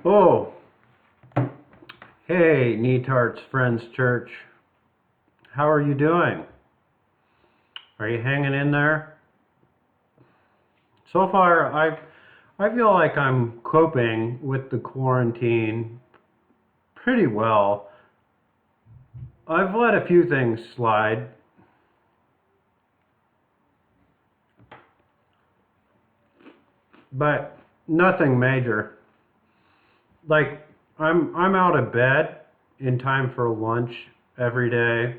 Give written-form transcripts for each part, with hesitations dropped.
Oh, hey, Netarts Friends Church. How are you doing? Are you hanging in there? So far, I feel like I'm coping with the quarantine pretty well. I've let a few things slide, but nothing major. Like I'm out of bed in time for lunch every day,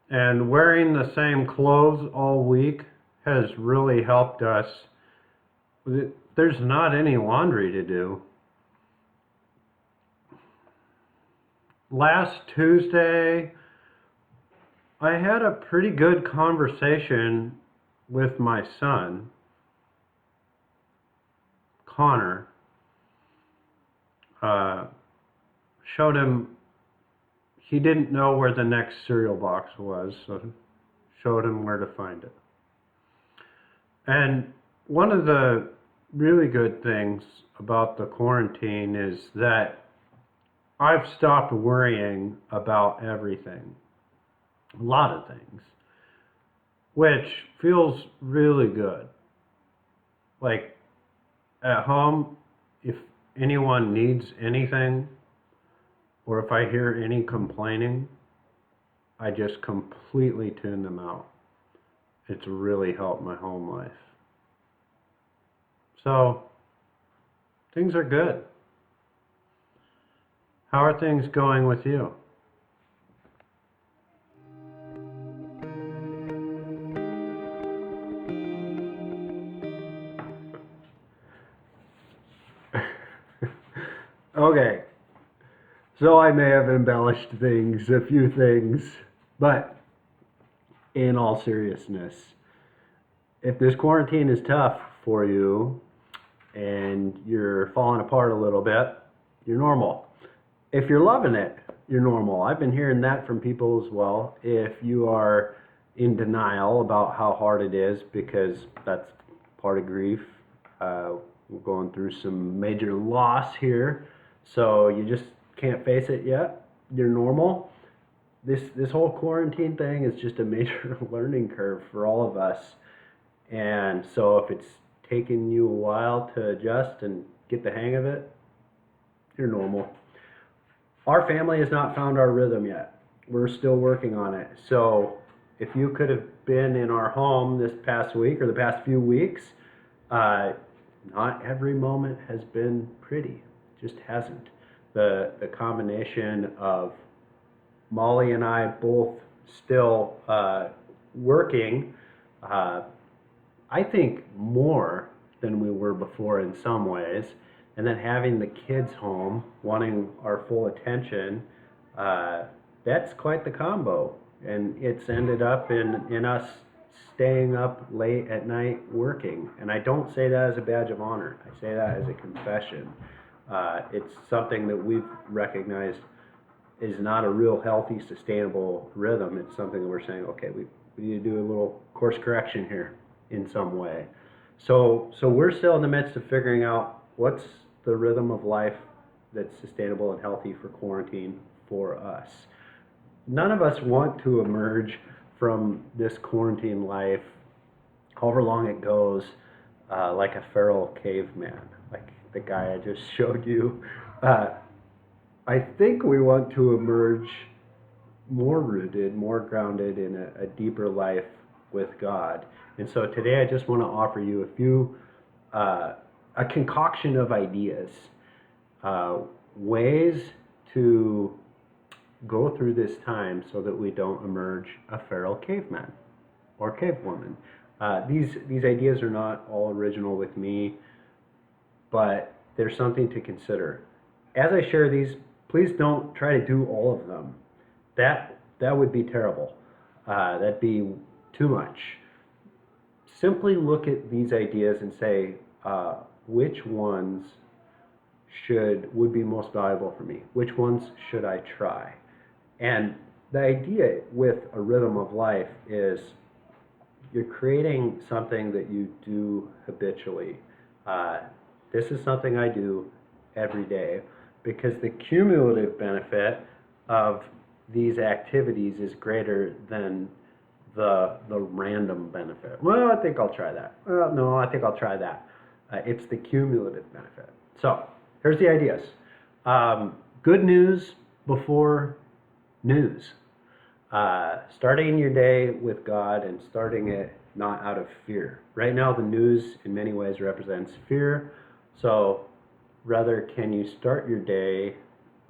and wearing the same clothes all week has really helped us. There's not any laundry to do. Last Tuesday, I had a pretty good conversation with my son, Connor. Uh, Showed him he didn't know where the next cereal box was, so showed him where to find it. And one of the really good things about the quarantine is that I've stopped worrying about everything, a lot of things, which feels really good. Like at home, if anyone needs anything, or if I hear any complaining, I just completely tune them out. It's really helped my home life. So, things are good. How are things going with you? Okay, so I may have embellished things, a few things, but in all seriousness, if this quarantine is tough for you and you're falling apart a little bit, you're normal. If you're loving it, you're normal. I've been hearing that from people as well. If you are in denial about how hard it is, because that's part of grief, we're going through some major loss here, so you just can't face it yet, you're normal. This whole quarantine thing is just a major learning curve for all of us. And so if it's taken you a while to adjust and get the hang of it, you're normal. Our family has not found our rhythm yet. We're still working on it. So if you could have been in our home this past week or the past few weeks, not every moment has been pretty. It just hasn't. The combination of Molly and I both still working, I think more than we were before in some ways, and then having the kids home wanting our full attention, that's quite the combo. And it's ended up in us staying up late at night working. And I don't say that as a badge of honor, I say that as a confession. It's something that we've recognized is not a real healthy, sustainable rhythm. It's something that we're saying, okay, we need to do a little course correction here in some way. So we're still in the midst of figuring out what's the rhythm of life that's sustainable and healthy for quarantine for us. None of us want to emerge from this quarantine life, however long it goes, like a feral caveman, like the guy I just showed you. I think we want to emerge more rooted, more grounded in a deeper life with God. And so today I just want to offer you a concoction of ideas, ways to go through this time so that we don't emerge a feral caveman or cavewoman. These ideas are not all original with me, but there's something to consider. As I share these, please don't try to do all of them. That would be terrible. That'd be too much. Simply look at these ideas and say, which ones would be most valuable for me? Which ones should I try? And the idea with a rhythm of life is you're creating something that you do habitually. This is something I do every day, because the cumulative benefit of these activities is greater than the random benefit. Well, I think I'll try that. Well, no, I think I'll try that. It's the cumulative benefit. So here's the ideas. Good news before news. Starting your day with God and starting it not out of fear. Right now, the news in many ways represents fear. So rather, can you start your day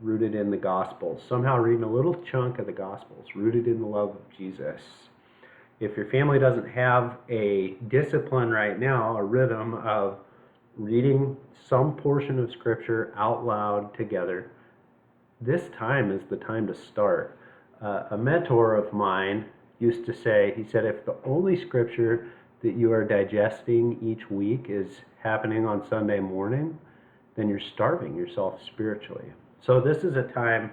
rooted in the Gospels? Somehow reading a little chunk of the Gospels, rooted in the love of Jesus. If your family doesn't have a discipline right now, a rhythm of reading some portion of Scripture out loud together, this time is the time to start. A mentor of mine used to say, he said, if the only Scripture that you are digesting each week is happening on Sunday morning, then you're starving yourself spiritually. So this is a time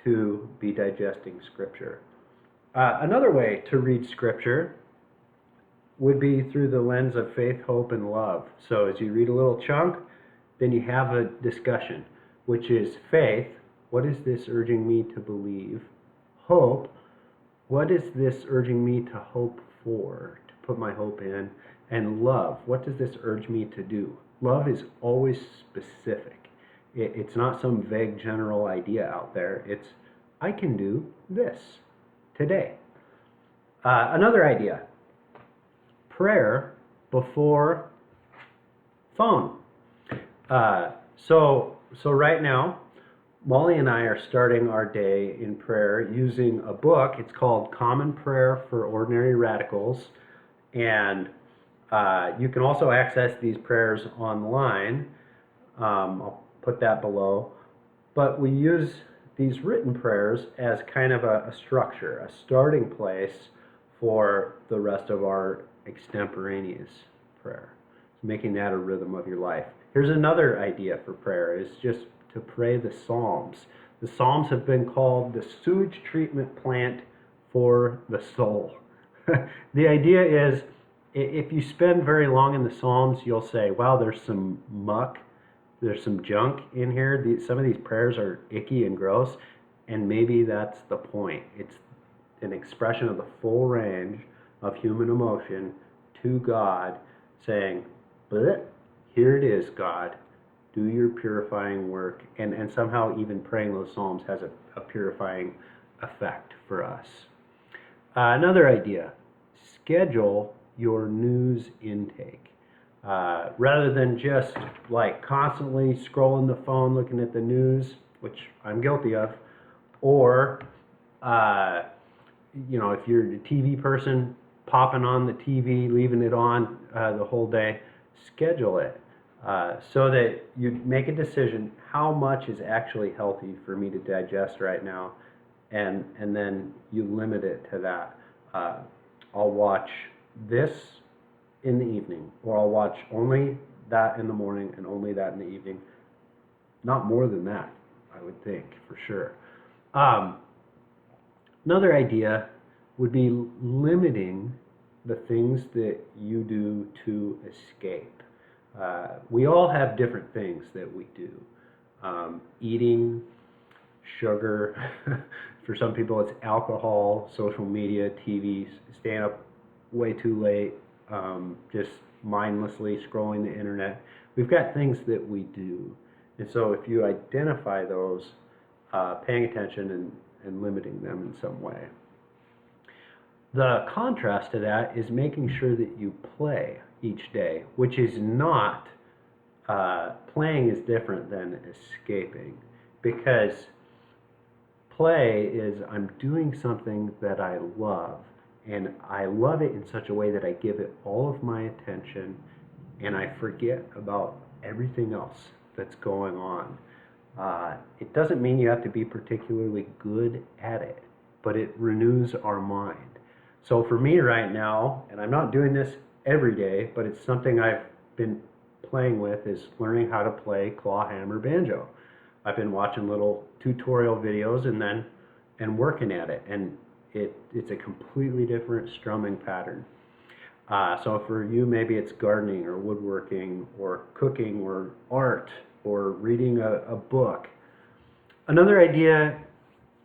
to be digesting Scripture. Another way to read Scripture would be through the lens of faith, hope, and love. So as you read a little chunk, then you have a discussion, which is faith, what is this urging me to believe? Hope, what is this urging me to hope for, to put my hope in? And love, what does this urge me to do? Love is always specific. It's not some vague general idea out there. It's, I can do this today. Another idea, prayer before phone. So right now, Molly and I are starting our day in prayer using a book. It's called Common Prayer for Ordinary Radicals. And you can also access these prayers online. I'll put that below. But we use these written prayers as kind of a structure, a starting place for the rest of our extemporaneous prayer, making that a rhythm of your life. Here's another idea for prayer, is just to pray the Psalms. The Psalms have been called the sewage treatment plant for the soul. The idea is, if you spend very long in the Psalms, you'll say, wow, there's some muck, there's some junk in here. Some of these prayers are icky and gross, and maybe that's the point. It's an expression of the full range of human emotion to God, saying, bleh, here it is, God. Do your purifying work, and somehow even praying those Psalms has a purifying effect for us. Another idea, schedule your news intake. Rather than just like constantly scrolling the phone looking at the news, which I'm guilty of, or if you're a TV person, popping on the TV, leaving it on the whole day, schedule it. So that you make a decision, how much is actually healthy for me to digest right now, and then you limit it to that. I'll watch this in the evening, or I'll watch only that in the morning and only that in the evening. Not more than that, I would think, for sure. Another idea would be limiting the things that you do to escape. We all have different things that we do. Eating, sugar, for some people it's alcohol, social media, TV, staying up way too late, just mindlessly scrolling the internet. We've got things that we do. And so if you identify those, paying attention and limiting them in some way. The contrast to that is making sure that you play each day, which is not, playing is different than escaping, because play is I'm doing something that I love, and I love it in such a way that I give it all of my attention and I forget about everything else that's going on. It doesn't mean you have to be particularly good at it, but it renews our mind. So for me right now, and I'm not doing this every day, but it's something I've been playing with, is learning how to play claw hammer banjo. I've been watching little tutorial videos and working at it, and it's a completely different strumming pattern. So for you, maybe it's gardening or woodworking or cooking or art, or reading a book. Another idea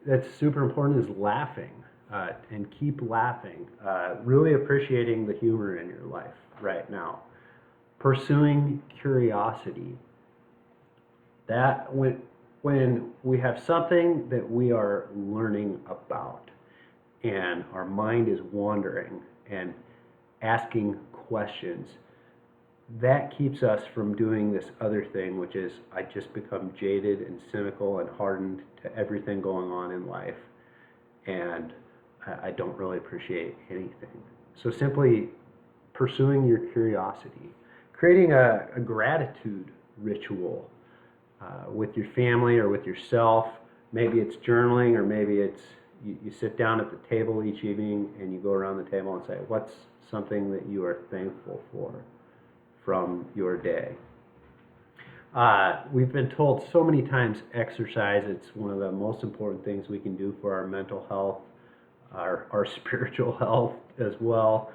that's super important is laughing, and keep laughing. Really appreciating the humor in your life right now. Pursuing curiosity. That when we have something that we are learning about and our mind is wandering and asking questions, that keeps us from doing this other thing, which is I just become jaded and cynical and hardened to everything going on in life, and I don't really appreciate anything. So simply pursuing your curiosity, creating a gratitude ritual with your family or with yourself. Maybe it's journaling, or maybe it's you sit down at the table each evening and you go around the table and say, what's something that you are thankful for from your day? We've been told so many times exercise, it's one of the most important things we can do for our mental health, our spiritual health as well.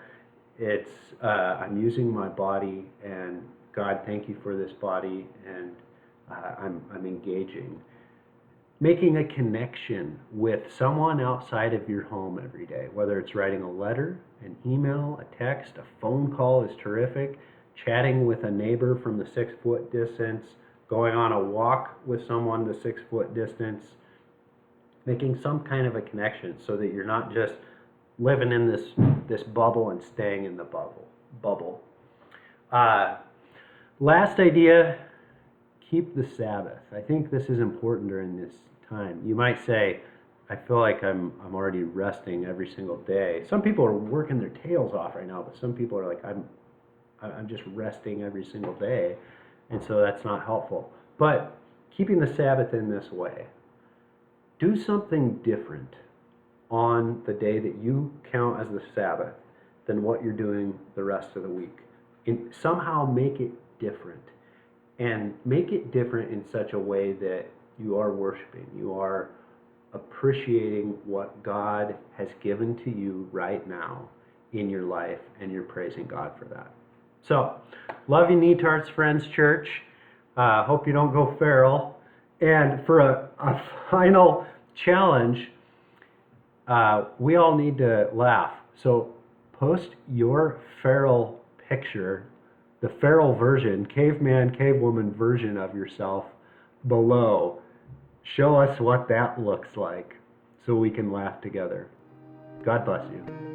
It's I'm using my body, and God, thank you for this body, and I'm engaging. Making a connection with someone outside of your home every day, whether it's writing a letter, an email, a text, a phone call is terrific. Chatting with a neighbor from the 6-foot distance, going on a walk with someone the 6-foot distance, making some kind of a connection so that you're not just living in this bubble and staying in the bubble. Last idea, keep the Sabbath. I think this is important during this time. You might say, I feel like I'm already resting every single day. Some people are working their tails off right now, but some people are like, I'm just resting every single day, and so that's not helpful. But keeping the Sabbath in this way, do something different on the day that you count as the Sabbath than what you're doing the rest of the week. And somehow make it different, and make it different in such a way that you are worshiping, you are appreciating what God has given to you right now in your life, and you're praising God for that. So, love you, Netarts Friends Church. Hope you don't go feral. And for a final challenge, we all need to laugh. So, post your feral picture, the feral version, caveman, cavewoman version of yourself below. Show us what that looks like so we can laugh together. God bless you.